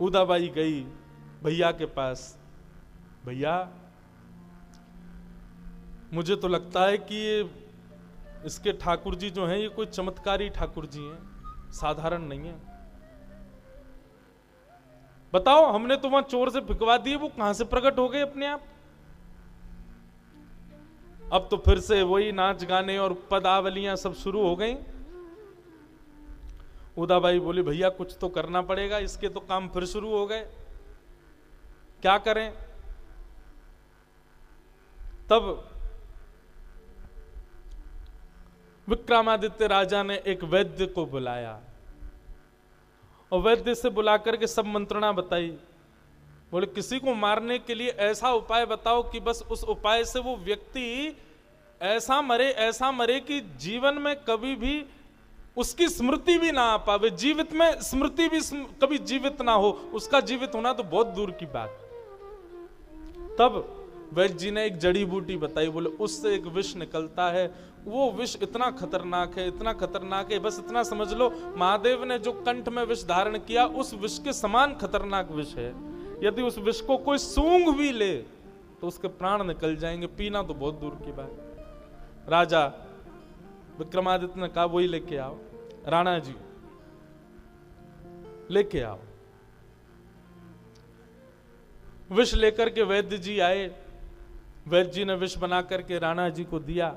उदाबाई गई भैया के पास, भैया मुझे तो लगता है कि ये इसके ठाकुर जी जो हैं ये कोई चमत्कारी ठाकुर जी हैं, साधारण नहीं है। बताओ, हमने तो वहां चोर से फिकवा दिए, वो कहां से प्रकट हो गए अपने आप? अब तो फिर से वही नाच गाने और पदावलियां सब शुरू हो गई। उदाबाई बोली भैया कुछ तो करना पड़ेगा, इसके तो काम फिर शुरू हो गए, क्या करें? तब विक्रमादित्य राजा ने एक वैद्य को बुलाया और वैद्य से बुलाकर के सब मंत्रणा बताई। बोले किसी को मारने के लिए ऐसा उपाय बताओ कि बस उस उपाय से वो व्यक्ति ऐसा मरे कि जीवन में कभी भी उसकी स्मृति भी ना आ पावे, जीवित में स्मृति भी कभी जीवित ना हो, उसका जीवित होना तो बहुत दूर की बात। तब वैद्य जी ने एक जड़ी बूटी बताई। बोले उससे एक विष निकलता है, वो विष इतना खतरनाक है, इतना खतरनाक है, बस इतना समझ लो महादेव ने जो कंठ में विष धारण किया उस विष के समान खतरनाक विष है। यदि उस विष को कोई सूंघ भी ले तो उसके प्राण निकल जाएंगे, पीना तो बहुत दूर की बात। राजा विक्रमादित्य ने कहा वही लेके आओ, राणा जी लेके आओ। विष लेकर के वैद्य जी आए, वैद्य जी ने विष बना करके राणा जी को दिया।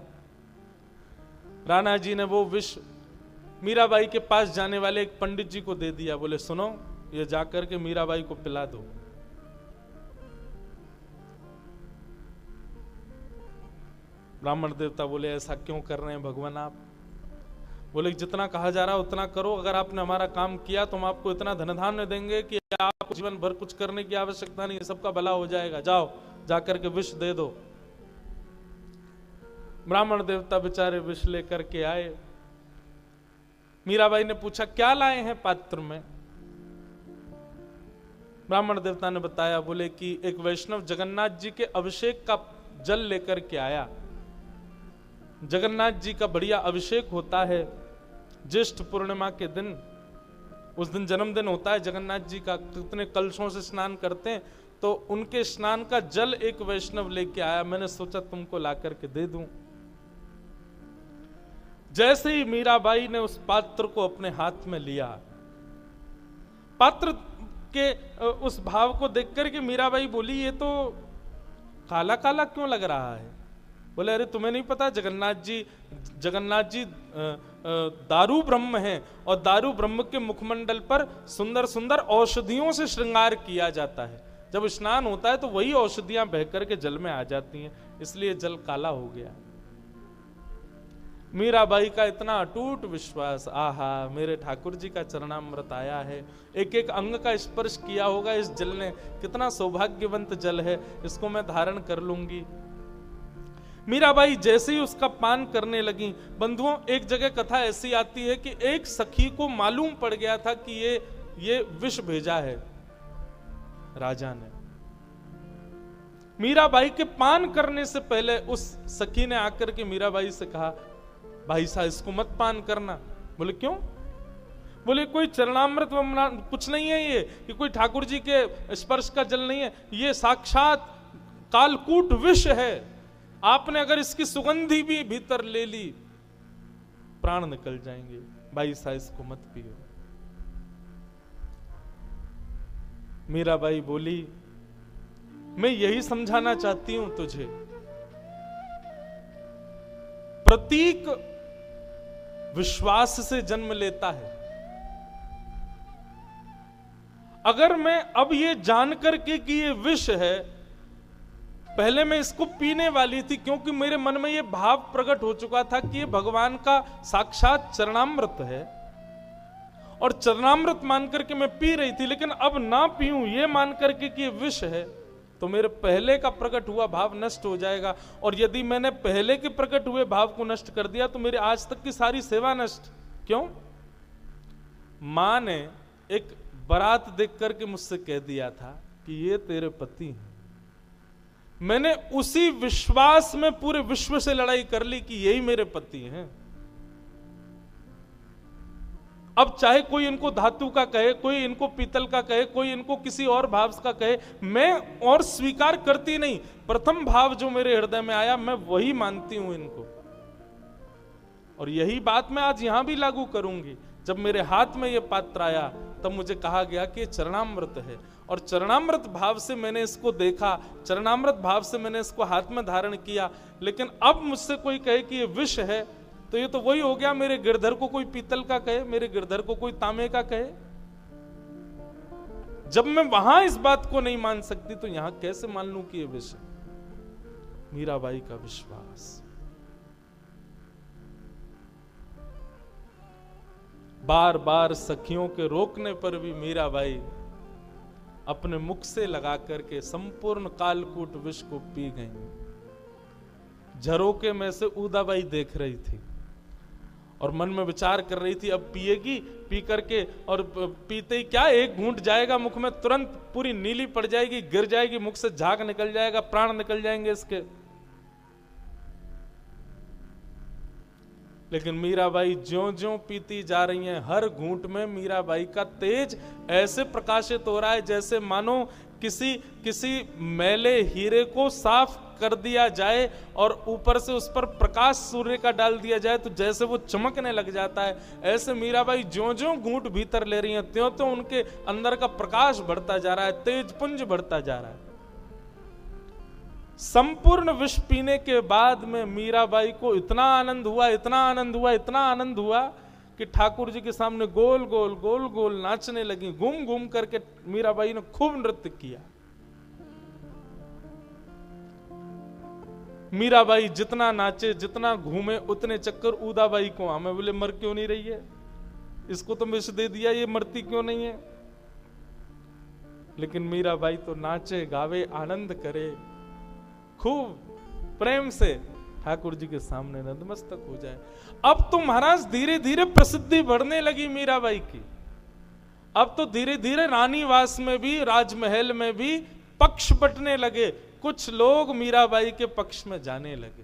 राणा जी ने वो विष मीराबाई के पास जाने वाले एक पंडित जी को दे दिया। बोले सुनो, ये जाकर के मीराबाई को पिला दो। ब्राह्मण देवता बोले ऐसा क्यों कर रहे हैं भगवान आप? बोले जितना कहा जा रहा है उतना करो, अगर आपने हमारा काम किया तो हम आपको इतना धन धान्य देंगे कि आपको जीवन भर कुछ करने की आवश्यकता नहीं, सबका भला हो जाएगा, जाओ जाकर के विष दे दो। ब्राह्मण देवता बेचारे विष लेकर के आए। मीराबाई ने पूछा क्या लाए हैं पात्र में? ब्राह्मण देवता ने बताया, बोले कि एक वैष्णव जगन्नाथ जी के अभिषेक का जल लेकर के आया। जगन्नाथ जी का बढ़िया अभिषेक होता है ज्येष्ठ पूर्णिमा के दिन, उस दिन जन्मदिन होता है जगन्नाथ जी का, कितने कलशों से स्नान करते हैं, तो उनके स्नान का जल एक वैष्णव लेके आया। मैंने सोचा तुमको ला करके दे दूं। जैसे ही मीराबाई ने उस पात्र को अपने हाथ में लिया, पात्र के उस भाव को देख करके मीराबाई बोली ये तो काला काला क्यों लग रहा है? बोले अरे तुम्हें नहीं पता जगन्नाथ जी दारू ब्रह्म हैं और दारू ब्रह्म के मुखमंडल पर सुंदर सुंदर औषधियों से श्रृंगार किया जाता है। जब स्नान होता है तो वही औषधियां बहकर के जल में आ जाती हैं, इसलिए जल काला हो गया। मीराबाई का इतना अटूट विश्वास, आहा मेरे ठाकुर जी का चरणामृत आया है, एक एक अंग का स्पर्श किया होगा इस जल ने, कितना सौभाग्यवंत जल है, इसको मैं धारण कर लूंगी। मीराबाई जैसे ही उसका पान करने लगी, बंधुओं एक जगह कथा ऐसी आती है कि एक सखी को मालूम पड़ गया था कि ये विष भेजा है राजा ने। मीराबाई के पान करने से पहले उस सखी ने आकर के मीराबाई से कहा भाई साहब इसको मत पान करना। बोले क्यों? बोले कोई चरणामृत कुछ नहीं है, ये कोई ठाकुर जी के स्पर्श का जल नहीं है, ये साक्षात कालकूट विष है, आपने अगर इसकी सुगंधी भी भीतर ले ली प्राण निकल जाएंगे, भाई साहब इसको मत पियो। मीराबाई बोली मैं यही समझाना चाहती हूं तुझे, प्रतीक विश्वास से जन्म लेता है। अगर मैं अब ये जान करके कि ये विष है, पहले मैं इसको पीने वाली थी क्योंकि मेरे मन में ये भाव प्रकट हो चुका था कि ये भगवान का साक्षात चरणामृत है और चरणामृत मान करके मैं पी रही थी, लेकिन अब ना पीऊं ये मान करके कि ये विष है तो मेरे पहले का प्रकट हुआ भाव नष्ट हो जाएगा, और यदि मैंने पहले के प्रकट हुए भाव को नष्ट कर दिया तो मेरी आज तक की सारी सेवा नष्ट। क्यों? मां ने एक बारात देख करके मुझसे कह दिया था कि ये तेरे पति हैं, मैंने उसी विश्वास में पूरे विश्व से लड़ाई कर ली कि यही मेरे पति हैं, अब चाहे कोई इनको धातु का कहे, कोई इनको पीतल का कहे, कोई इनको किसी और भाव का कहे, मैं और स्वीकार करती नहीं। प्रथम भाव जो मेरे हृदय में आया मैं वही मानती हूं इनको। और यही बात मैं आज यहां भी लागू करूंगी। जब मेरे हाथ में ये पात्र आया तब मुझे कहा गया कि ये चरणामृत है, और चरणामृत भाव से मैंने इसको देखा, चरणामृत भाव से मैंने इसको हाथ में धारण किया। लेकिन अब मुझसे कोई कहे कि ये विष है, तो ये तो वही हो गया मेरे गिरधर को कोई पीतल का कहे, मेरे गिरधर को कोई तांबे का कहे। जब मैं वहां इस बात को नहीं मान सकती तो यहां कैसे मान लूं कि ये विष है? मीराबाई का विश्वास। बार बार सखियों के रोकने पर भी मीराबाई अपने मुख से लगा करके संपूर्ण कालकूट विष को पी गई। झरोके में से उदाबाई देख रही थी और मन में विचार कर रही थी, अब पिएगी, पी करके, और पीते ही क्या एक घूंट जाएगा मुख में, तुरंत पूरी नीली पड़ जाएगी, गिर जाएगी, मुख से झाग निकल जाएगा, प्राण निकल जाएंगे इसके। लेकिन मीराबाई ज्यों ज्यों पीती जा रही हैं, हर घूंट में मीराबाई का तेज ऐसे प्रकाशित हो रहा है जैसे मानो किसी मैले हीरे को साफ कर दिया जाए और ऊपर से उस पर प्रकाश सूर्य का डाल दिया जाए तो जैसे वो चमकने लग जाता है। ऐसे मीराबाई ज्यों ज्यों घूंट भीतर ले रही हैं त्यों त्यों उनके अंदर का प्रकाश बढ़ता जा रहा है, तेज पुंज बढ़ता जा रहा है। संपूर्ण विष पीने के बाद में मीराबाई को इतना आनंद हुआ, इतना आनंद हुआ, इतना आनंद हुआ कि ठाकुर जी के सामने गोल गोल गोल गोल नाचने लगी। घूम घूम करके मीराबाई ने खूब नृत्य किया। मीराबाई जितना नाचे, जितना घूमे, उतने चक्कर उदाबाई को आमे। बोले मर क्यों नहीं रही है, इसको तो विष दे दिया, ये मरती क्यों नहीं है? लेकिन मीराबाई तो नाचे गावे, आनंद करे, खूब प्रेम से ठाकुर जी के सामने नतमस्तक हो जाए। अब तो महाराज धीरे धीरे प्रसिद्धि बढ़ने लगी मीराबाई की। अब तो धीरे धीरे रानीवास में भी, राजमहल में भी पक्ष बंटने लगे। कुछ लोग मीराबाई के पक्ष में जाने लगे।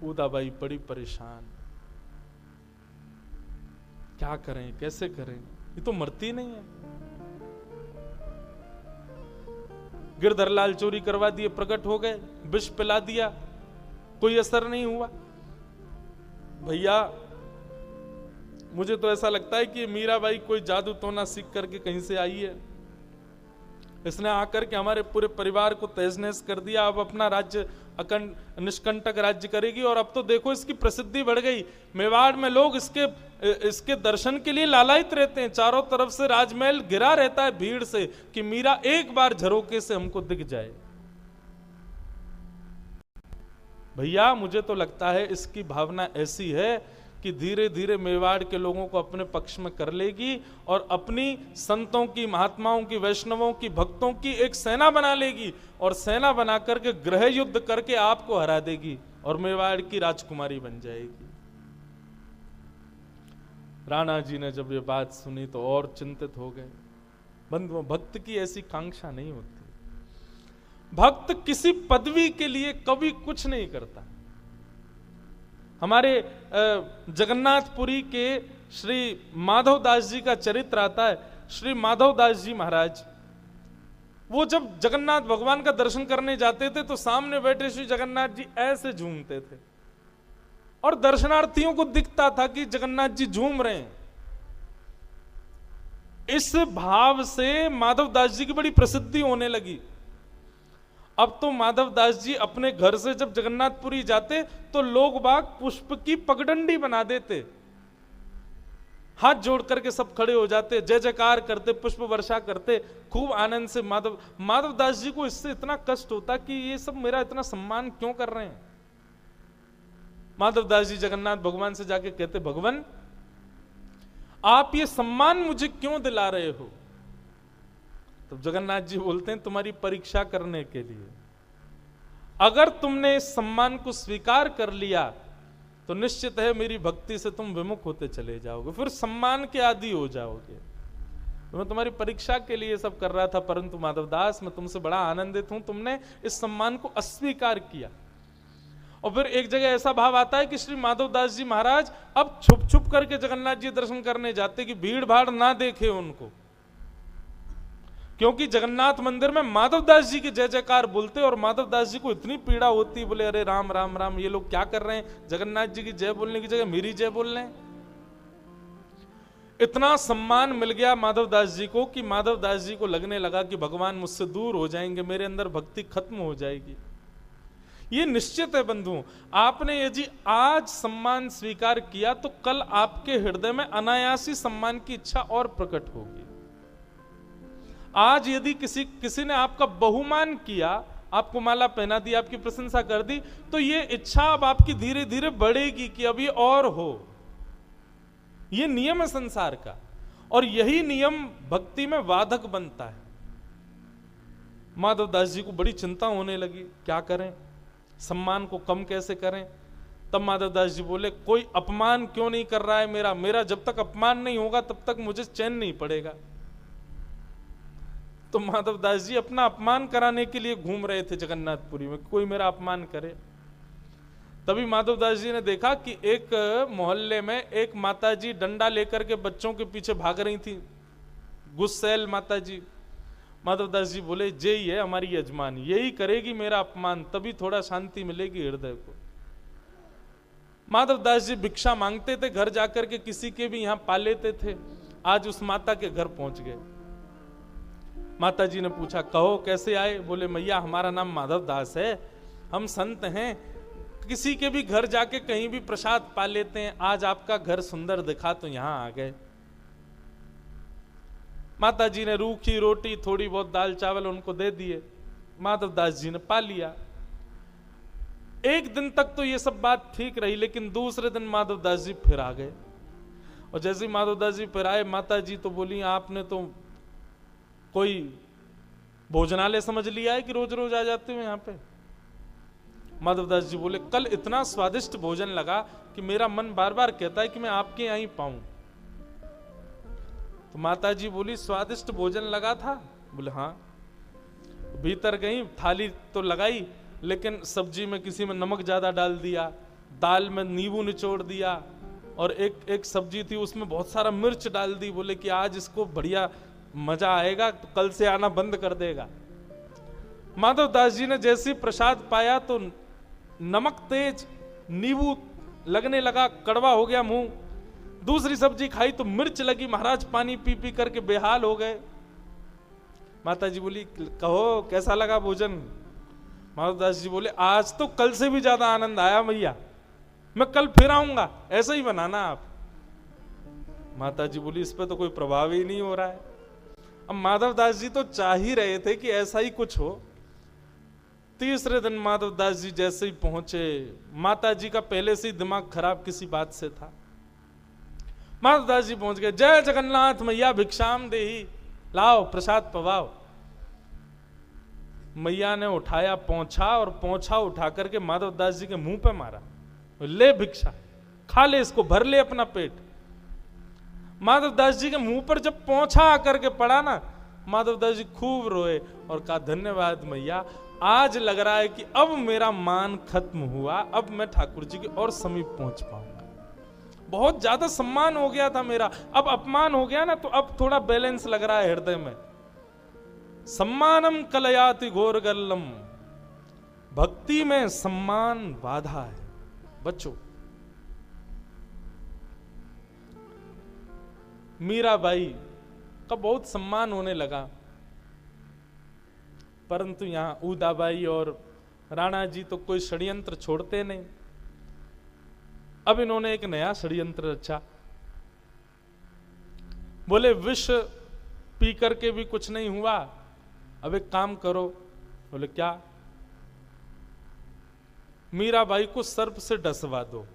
उदाबाई बड़ी परेशान, क्या करें, कैसे करें, ये तो मरती नहीं है। गिरधरलाल चोरी करवा दिए, प्रकट हो गए, विष पिला दिया, कोई असर नहीं हुआ। भैया मुझे तो ऐसा लगता है कि मीराबाई कोई जादू टोना सीख करके कहीं से आई है। इसने आकर के हमारे पूरे परिवार को तहस नहस कर दिया। अब अपना राज्य अखंड निष्कंटक राज्य करेगी। और अब तो देखो इसकी प्रसिद्धि बढ़ गई। मेवाड़ में लोग इसके दर्शन के लिए लालायित रहते हैं। चारों तरफ से राजमहल घिरा रहता है भीड़ से कि मीरा एक बार झरोके से हमको दिख जाए। भैया मुझे तो लगता है इसकी भावना ऐसी है कि धीरे धीरे मेवाड़ के लोगों को अपने पक्ष में कर लेगी और अपनी संतों की, महात्माओं की, वैष्णवों की, भक्तों की एक सेना बना लेगी और सेना बना करके गृह युद्ध करके आपको हरा देगी और मेवाड़ की राजकुमारी बन जाएगी। राणा जी ने जब ये बात सुनी तो और चिंतित हो गए। बंधुओं, भक्त की ऐसी कांक्षा नहीं होती। भक्त किसी पदवी के लिए कभी कुछ नहीं करता। हमारे जगन्नाथपुरी के श्री माधवदास जी का चरित्र आता है। श्री माधवदास जी महाराज वो जब जगन्नाथ भगवान का दर्शन करने जाते थे तो सामने बैठे श्री जगन्नाथ जी ऐसे झूमते थे और दर्शनार्थियों को दिखता था कि जगन्नाथ जी झूम रहे हैं। इस भाव से माधवदास जी की बड़ी प्रसिद्धि होने लगी। अब तो माधवदास जी अपने घर से जब जगन्नाथपुरी जाते तो लोग बाग पुष्प की पगडंडी बना देते, हाथ जोड़ करके सब खड़े हो जाते, जय जयकार करते, पुष्प वर्षा करते, खूब आनंद से। माधवदास जी को इससे इतना कष्ट होता कि ये सब मेरा इतना सम्मान क्यों कर रहे हैं। माधवदास जी जगन्नाथ भगवान से जाके कहते, भगवान आप ये सम्मान मुझे क्यों दिला रहे हो? तो जगन्नाथ जी बोलते हैं, तुम्हारी परीक्षा करने के लिए। अगर तुमने इस सम्मान को स्वीकार कर लिया तो निश्चित है मेरी भक्ति से तुम विमुख होते चले जाओगे, फिर सम्मान के आदी हो जाओगे। तो मैं तुम्हारी परीक्षा के लिए सब कर रहा था, परंतु माधवदास मैं तुमसे बड़ा आनंदित हूं, तुमने इस सम्मान को अस्वीकार किया। और फिर एक जगह ऐसा भाव आता है कि श्री माधवदास जी महाराज अब छुप छुप करके जगन्नाथ जी दर्शन करने जाते कि भीड़ भाड़ ना देखे उनको, क्योंकि जगन्नाथ मंदिर में माधवदास जी की जय जयकार बोलते और माधवदास जी को इतनी पीड़ा होती, बोले अरे राम राम राम, ये लोग क्या कर रहे हैं, जगन्नाथ जी की जय बोलने की जगह मेरी जय बोल रहे हैं। इतना सम्मान मिल गया माधवदास जी को कि माधवदास जी को लगने लगा कि भगवान मुझसे दूर हो जाएंगे, मेरे अंदर भक्ति खत्म हो जाएगी। ये निश्चित है बंधुओं, आपने यदि आज सम्मान स्वीकार किया तो कल आपके हृदय में अनायासी सम्मान की इच्छा और प्रकट होगी। आज यदि किसी ने आपका बहुमान किया, आपको माला पहना दी, आपकी प्रशंसा कर दी, तो ये इच्छा अब आपकी धीरे धीरे बढ़ेगी कि अभी और हो। ये नियम है संसार का, और यही नियम भक्ति में वाधक बनता है। माधवदास जी को बड़ी चिंता होने लगी, क्या करें, सम्मान को कम कैसे करें। तब माधवदास जी बोले कोई अपमान क्यों नहीं कर रहा है मेरा जब तक अपमान नहीं होगा तब तक मुझे चैन नहीं पड़ेगा। तो माधवदास जी अपना अपमान कराने के लिए घूम रहे थे जगन्नाथपुरी में, कोई मेरा अपमान करे। तभी माधवदास जी ने देखा कि एक मोहल्ले में एक माताजी डंडा लेकर के बच्चों के पीछे भाग रही थी, गुस्सैल माताजी। माधवदास जी बोले यही है हमारी यजमान, यही करेगी मेरा अपमान, तभी थोड़ा शांति मिलेगी हृदय को। माधवदास जी भिक्षा मांगते थे, घर जाकर के किसी के भी यहां पा लेते थे। आज उस माता के घर पहुंच गए। माता जी ने पूछा कहो कैसे आए। बोले मैया हमारा नाम माधवदास है, हम संत हैं, किसी के भी घर जाके कहीं भी प्रसाद पा लेते हैं, आज आपका घर सुंदर दिखा तो यहां आ गए। माता जी ने रूखी रोटी थोड़ी बहुत दाल चावल उनको दे दिए, माधवदास जी ने पा लिया। एक दिन तक तो ये सब बात ठीक रही, लेकिन दूसरे दिन माधवदास जी फिर आ गए। और जैसे ही माधवदास जी फिर आए, माता जी तो बोली आपने तो कोई भोजनालय समझ लिया है कि रोज रोज आ जाते हो यहाँ पे। माधवदास जी बोले कल इतना स्वादिष्ट भोजन लगा कि मेरा मन बार बार कहता है कि मैं आपके यहाँ ही पाऊं। तो माता जी बोली स्वादिष्ट भोजन लगा था। बोले हाँ। भीतर गई, थाली तो लगाई, लेकिन सब्जी में किसी में नमक ज्यादा डाल दिया, दाल में नींबू निचोड़ दिया, और एक सब्जी थी उसमें बहुत सारा मिर्च डाल दी। बोले कि आज इसको बढ़िया मजा आएगा, तो कल से आना बंद कर देगा। माधवदास जी ने जैसे प्रसाद पाया तो नमक तेज, नींबू लगने लगा, कड़वा हो गया मुंह। दूसरी सब्जी खाई तो मिर्च लगी, महाराज पानी पी पी करके बेहाल हो गए। माता जी बोली कहो कैसा लगा भोजन। माधवदास जी बोले आज तो कल से भी ज्यादा आनंद आया मैया, मैं कल फिर आऊंगा, ऐसा ही बनाना आप। माता जी बोली इस पे तो कोई प्रभाव ही नहीं हो रहा है। अब माधवदास जी तो चाह ही रहे थे कि ऐसा ही कुछ हो। तीसरे दिन माधवदास जी जैसे ही पहुंचे, माता जी का पहले से ही दिमाग खराब किसी बात से था। माधवदास जी पहुंच गए, जय जगन्नाथ मैया भिक्षाम देही, लाओ प्रसाद पवाओ। मैया ने उठाया पोंछा, और पोंछा उठा करके माधवदास जी के मुंह पे मारा, ले भिक्षा खा ले, इसको भर ले अपना पेट। माधवदास जी के मुंह पर जब पोंछा आकर के पड़ा ना, माधवदास जी खूब रोए और कहा धन्यवाद मैया, आज लग रहा है कि अब मेरा मान खत्म हुआ, अब मैं ठाकुर जी के और समीप पहुंच पाऊंगा। बहुत ज्यादा सम्मान हो गया था मेरा, अब अपमान हो गया ना, तो अब थोड़ा बैलेंस लग रहा है हृदय में। सम्मानम कलयाति घोर गल्लम, भक्ति में सम्मान बाधा है बच्चों। मीराबाई का बहुत सम्मान होने लगा, परंतु यहां उदाबाई और राणा जी तो कोई षड्यंत्र छोड़ते नहीं। अब इन्होंने एक नया षड्यंत्र रचा। बोले विष पी करके भी कुछ नहीं हुआ, अब एक काम करो। बोले क्या? मीराबाई को सर्प से डसवा दो।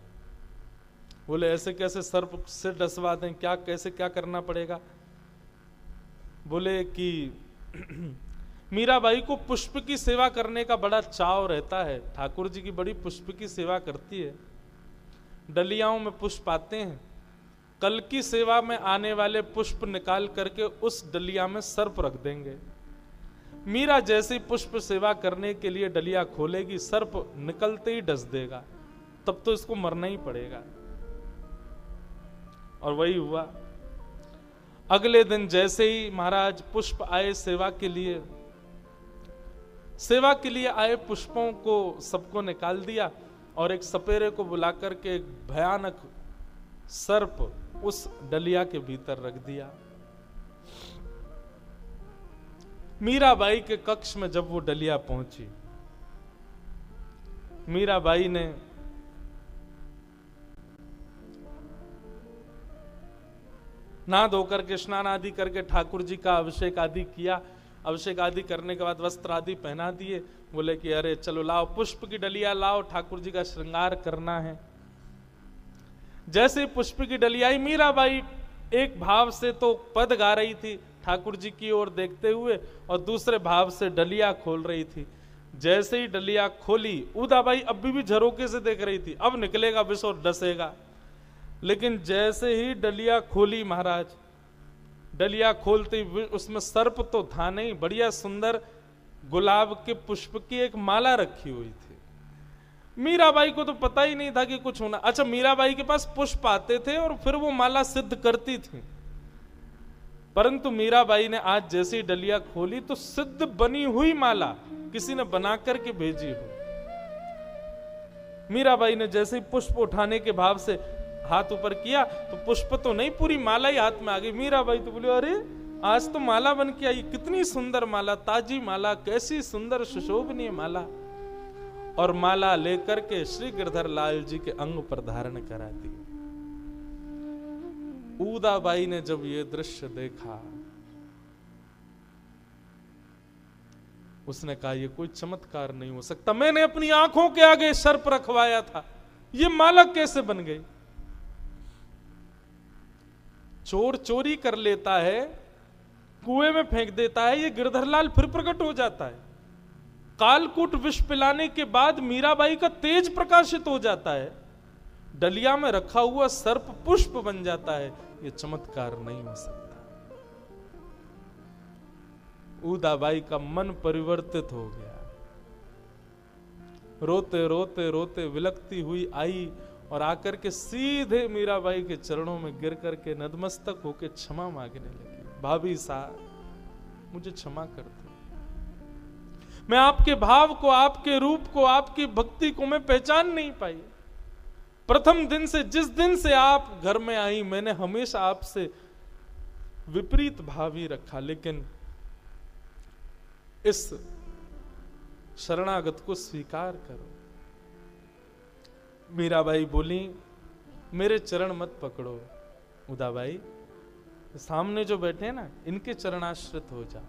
बोले ऐसे कैसे सर्प से डसवा दें, क्या कैसे क्या करना पड़ेगा? बोले कि मीराबाई को पुष्प की सेवा करने का बड़ा चाव रहता है, ठाकुर जी की बड़ी पुष्प की सेवा करती है, डलियाओं में पुष्प आते हैं, कल की सेवा में आने वाले पुष्प निकाल करके उस डलिया में सर्प रख देंगे। मीरा जैसी पुष्प सेवा करने के लिए डलिया खोलेगी, सर्प निकलते ही डस देगा, तब तो इसको मरना ही पड़ेगा। और वही हुआ। अगले दिन जैसे ही महाराज पुष्प आए सेवा के लिए आए पुष्पों को सबको निकाल दिया और एक सपेरे को बुलाकर के एक भयानक सर्प उस डलिया के भीतर रख दिया। मीराबाई के कक्ष में जब वो डलिया पहुंची, मीराबाई ने नहा धोकर के स्नान आदि करके ठाकुर जी का अभिषेक आदि किया। अभिषेक आदि करने के बाद वस्त्र आदि पहना दिए। बोले कि अरे चलो लाओ पुष्प की डलिया लाओ, ठाकुर जी का श्रृंगार करना है। जैसे पुष्प की डलिया आई, मीराबाई एक भाव से तो पद गा रही थी ठाकुर जी की ओर देखते हुए और दूसरे भाव से डलिया खोल रही थी। जैसे ही डलिया खोली, उदाबाई अभी भी झरोके से देख रही थी, अब निकलेगा विष और डसेगा। लेकिन जैसे ही डलिया खोली महाराज, डलिया खोलते उसमें सर्प तो था नहीं, बढ़िया सुंदर गुलाब के पुष्प की एक माला रखी हुई थी। मीराबाई को तो पता ही नहीं था कि कुछ होना। अच्छा, मीराबाई के पास पुष्प आते थे और फिर वो माला सिद्ध करती थी, परंतु मीराबाई ने आज जैसी डलिया खोली तो सिद्ध बनी हुई माला किसी ने बना करके भेजी हो। मीराबाई ने जैसे ही पुष्प उठाने के भाव से हाथ ऊपर किया तो पुष्प तो नहीं, पूरी माला ही हाथ में आ गई। मीराबाई तो बोली अरे आज तो माला बन के आई, कितनी सुंदर माला, ताजी माला, कैसी सुंदर सुशोभनीय माला। और माला लेकर के श्री गिरधर लाल जी के अंग पर धारण करा दी। उदाबाई ने जब ये दृश्य देखा, उसने कहा ये कोई चमत्कार नहीं हो सकता, मैंने अपनी आंखों के आगे सर्प रखवाया था, ये माला कैसे बन गई। चोर चोरी कर लेता है, कुएं में फेंक देता है, ये गिरधरलाल फिर प्रकट हो जाता है। कालकूट विष पिलाने के बाद मीराबाई का तेज प्रकाशित हो जाता है, डलिया में रखा हुआ सर्प पुष्प बन जाता है, ये चमत्कार नहीं हो सकता। उदाबाई का मन परिवर्तित हो गया। रोते रोते रोते विलकती हुई आई और आकर के सीधे मीराबाई के चरणों में गिर करके नतमस्तक होकर क्षमा मांगने लगी। भाभी साहब मुझे क्षमा कर दो, मैं आपके भाव को, आपके रूप को, आपकी भक्ति को मैं पहचान नहीं पाई। प्रथम दिन से, जिस दिन से आप घर में आई, मैंने हमेशा आपसे विपरीत भाव ही रखा, लेकिन इस शरणागत को स्वीकार करो। मीराबाई बोली मेरे चरण मत पकड़ो उदाबाई, सामने जो बैठे हैं ना इनके चरणाश्रित हो जाओ।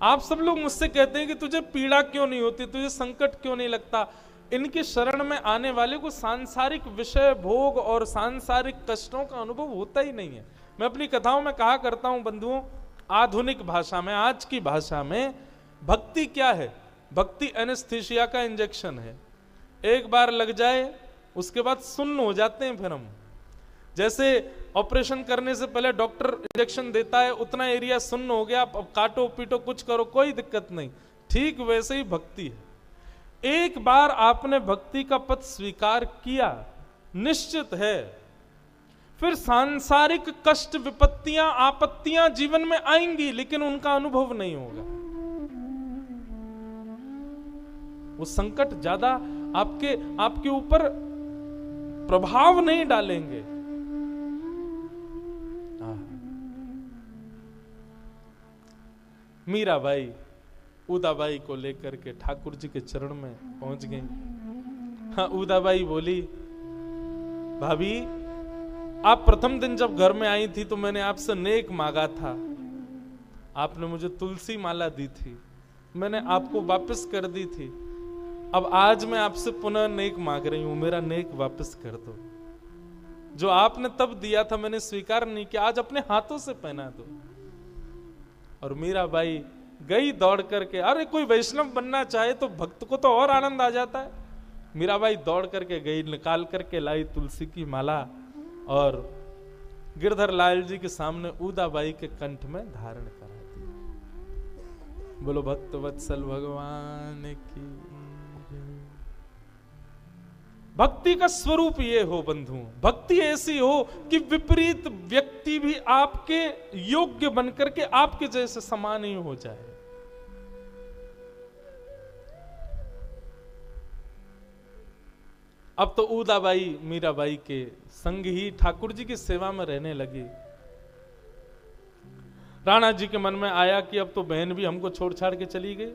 आप सब लोग मुझसे कहते हैं कि तुझे पीड़ा क्यों नहीं होती, तुझे संकट क्यों नहीं लगता। इनके शरण में आने वाले को सांसारिक विषय भोग और सांसारिक कष्टों का अनुभव होता ही नहीं है। मैं अपनी कथाओं में कहा करता हूं बंधुओं, आधुनिक भाषा में, आज की भाषा में भक्ति क्या है? भक्ति एनेस्थीसिया का इंजेक्शन है। एक बार लग जाए उसके बाद सुन्न हो जाते हैं फिर हम। जैसे ऑपरेशन करने से पहले डॉक्टर इंजेक्शन देता है, उतना एरिया सुन्न हो गया, अब काटो पीटो कुछ करो कोई दिक्कत नहीं, ठीक वैसे ही भक्ति है। एक बार आपने भक्ति का पथ स्वीकार किया, निश्चित है फिर सांसारिक कष्ट, विपत्तियां, आपत्तियां जीवन में आएंगी, लेकिन उनका अनुभव नहीं होगा। वो संकट ज्यादा आपके ऊपर प्रभाव नहीं डालेंगे। मीराबाई उदाबाई को लेकर के ठाकुर जी के चरण में पहुंच गई। हाँ, उदाबाई बोली भाभी आप प्रथम दिन जब घर में आई थी तो मैंने आपसे नेक मांगा था, आपने मुझे तुलसी माला दी थी, मैंने आपको वापस कर दी थी। अब आज मैं आपसे पुनः नेक मांग रही हूं, मेरा नेक वापस कर दो। जो आपने तब दिया था मैंने स्वीकार नहीं किया, आज अपने हाथों से पहना दो। और मीराबाई गई दौड़ करके, अरे कोई वैष्णव बनना चाहे तो भक्त को तो और आनंद आ जाता है। मीराबाई दौड़ करके गई, निकाल करके लाई तुलसी की माला और गिरधर लाल जी के सामने उदाबाई के कंठ में धारण करा दी। बोलो भक्त वत्सल भगवान की। भक्ति का स्वरूप ये हो बंधु, भक्ति ऐसी हो कि विपरीत व्यक्ति भी आपके योग्य बनकर के आपके जैसे समान ही हो जाए। अब तो उदाबाई मीराबाई के संग ही ठाकुर जी की सेवा में रहने लगी। राणा जी के मन में आया कि अब तो बहन भी हमको छोड़ छाड़ के चली गई,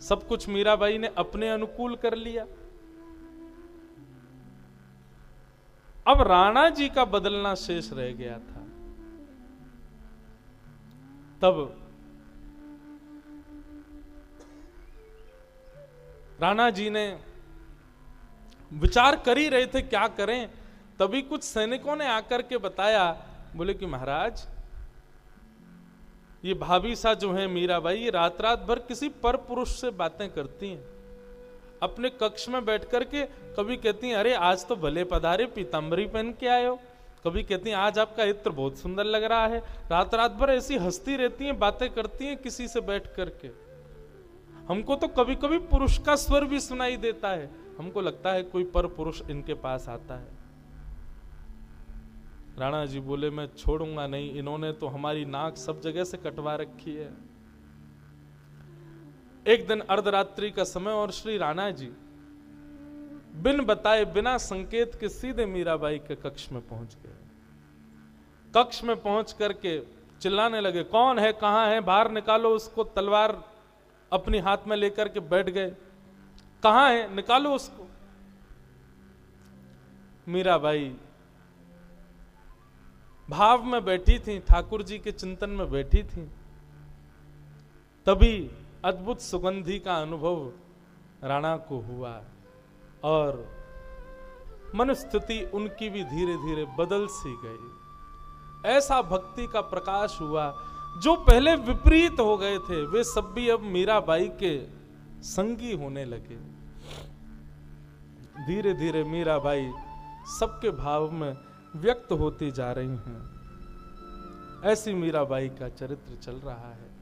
सब कुछ मीराबाई ने अपने अनुकूल कर लिया। अब राणा जी का बदलना शेष रह गया था। तब राणा जी ने विचार कर ही रहे थे क्या करें, तभी कुछ सैनिकों ने आकर के बताया, बोले कि महाराज ये भाभी सा जो है मीराबाई, ये रात रात भर किसी पर पुरुष से बातें करती हैं। अपने कक्ष में बैठ करके कभी कहती हैं अरे आज तो भले पधारे, पीतांबरी पहन के आए हो। कभी कहती हैं आज आपका इत्र बहुत सुंदर लग रहा है। रात रात भर ऐसी हंसती रहती हैं, बातें करती हैं किसी से बैठ करके। हमको तो कभी कभी पुरुष का स्वर भी सुनाई देता है, हमको लगता है कोई पर पुरुष इनके पास आता है। राणा जी बोले मैं छोड़ूंगा नहीं, इन्होंने तो हमारी नाक सब जगह से कटवा रखी है। एक दिन अर्धरात्रि का समय और श्री राणा जी बिन बताए बिना संकेत के सीधे मीराबाई के कक्ष में पहुंच गए। कक्ष में पहुंच करके चिल्लाने लगे, कौन है, कहां है, बाहर निकालो उसको। तलवार अपनी हाथ में लेकर के बैठ गए, कहां है, निकालो उसको। मीराबाई भाव में बैठी थी, ठाकुर जी के चिंतन में बैठी थी। तभी अद्भुत सुगंधी का अनुभव राणा को हुआ और मनस्थिति उनकी भी धीरे धीरे बदल सी गई। ऐसा भक्ति का प्रकाश हुआ, जो पहले विपरीत हो गए थे वे सब भी अब मीराबाई के संगी होने लगे। धीरे धीरे मीराबाई सबके भाव में व्यक्त होती जा रही हैं। ऐसी मीराबाई का चरित्र चल रहा है।